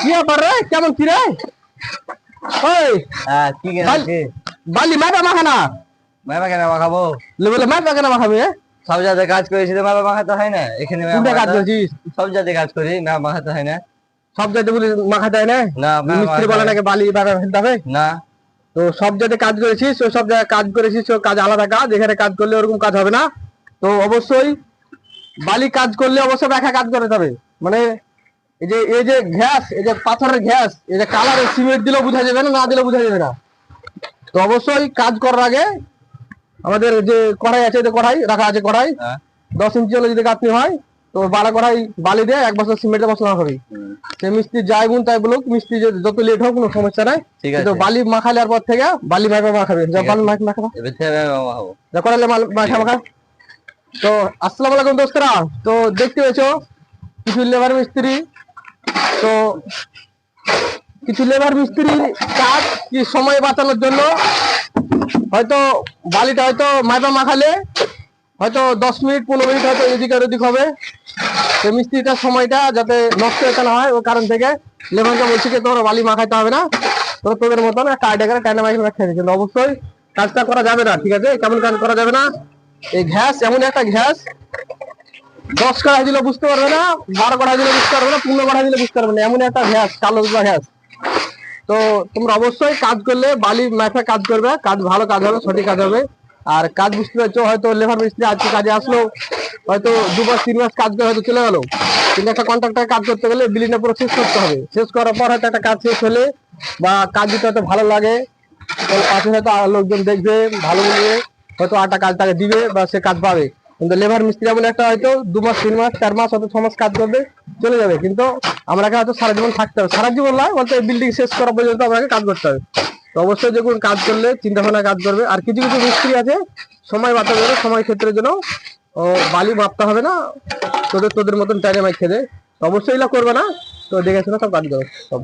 কি ব্যাপার রে? কেমন কি রে? ওই কি বালি মাইবা মাখানা মাইবা কেন মাখাবো? বলে মাইবা কেন মাখাবে? সব জায়গায় কাজ করেছি তো মাইবা মাখাতে হয় না? এখানে কাজ করছিস? সব জায়গায় কাজ করি, মাইবা মাখাতে হয় না? সব জায়গায় বলে মাখাতে হয় না? না, মিস্ত্রি বলে নাকি বালি মাইবা ফেলতে হবে না। তো সব জায়গায় কাজ করেছিস, ও সব জায়গায় কাজ করেছিস, ও কাজ আলাদা কাজ। এখানে কাজ করলে ওরকম কাজ হবে না। তো অবশ্যই বালি কাজ করলে অবশ্যই একা কাজ করতে হবে। মানে এই যে ঘ্যাস, এই যে পাথরের ঘ্যাস, এই যে কালারের সিমেন্ট দিলেও বোঝা যাবে না, না দিলেও বোঝা যাবে না। তো অবশ্যই কাজ করার আগে আমাদের যে কড়াই আছে, যে কড়াই রাখা আছে, কড়াই 10 ইঞ্চি হলে যদি গাঁথনি হয় তো 12 কড়াই বালি দিয়ে 1 বছর সিমেন্টে বসানো হবে। সে মিস্ত্রি যাই গুণ তাই বলুক, মিস্ত্রি যত লেট হোক কোনো সমস্যা নাই। কিন্তু বালি মাখালে পর থেকে বালি মাখাবে, বালি মাখাবো করালে মাখা। তো আসসালামু আলাইকুম দোস্তরা। তো দেখতে পেয়েছো কিছু লেবার মিস্ত্রি, তো কিছু লেবার মিস্ত্রির কাজ কি সময় বাঁচানোর জন্য হয়তো বালিটা হয়তো মাইবা মাখালে হয়তো 10 মিনিট 15 মিনিট হয়তো এদিক আর ওদিক হবে। তো মিস্ত্রিটার সময়টা যাতে নষ্ট হতে না হয়, ওই কারণ থেকে লেবারকে বলছি যে তোমরা বালি মাখাইতে হবে না, তো তোদের মতন একটা আইডিয়া করে টাইনা মাইকে রাখতে হবে। কিন্তু অবশ্যই কাজটা করা যাবে না, ঠিক আছে? কেমন কাজ করা যাবে না? এই ঘ্যাস এমন একটা ঘ্যাস, 10 কড়াই দিলে বুঝতে পারবে না, 12 কড়াই দিলে বুঝতে পারবে না, 15 কড়াই দিলে বুঝতে পারবে না, এমন একটা ঘ্যাস, কালো ঘ্যাস। তো তোমরা অবশ্যই কাজ করলে বালি মাথা কাজ করবে, কাজ ভালো কাজ হবে, সঠিক কাজ হবে। আর কাজ বুঝতে পারছো, হয়তো লেবার মিস্ত্রি আজকে কাজে আসলো, হয়তো 2 মাস 3 মাস কাজ করে হয়তো চলে গেল, কিন্তু একটা কন্ট্রাক্টর কাজ করতে গেলে বিলিংটা পুরো শেষ করতে হবে। শেষ করার পর হয়তো একটা কাজ শেষ হলে বা কাজ দিতে হয়তো ভালো লাগে, পাশে হয়তো লোকজন দেখবে, ভালো বলবে, হয়তো আটা কাজ তাকে দিবে বা সে কাজ পাবে। কিন্তু লেবার মিস্ত্রি এমন একটা হয়তো 2 মাস 3 মাস 4 মাস হয়তো 6 মাস কাজ করবে, চলে যাবে। কিন্তু আমরাকে হয়তো সারা জীবন থাকতে হবে, সারা জীবন নয়, বলতে বিল্ডিং শেষ করা পর্যন্ত আমাকে কাজ করতে হবে। তো অবশ্যই যখন কাজ করলে চিন্তা ভাবনা কাজ করবে। আর কিছু কিছু মিস্ত্রি আছে সময় বাঁচার জন্য, সময় ক্ষেত্রের জন্য বালি মাপতে হবে না, তোদের মতন টাইনে মাইক খেতে। অবশ্যই এগুলো করবে না। তো দেখে শুনে সব কাজ করো সব।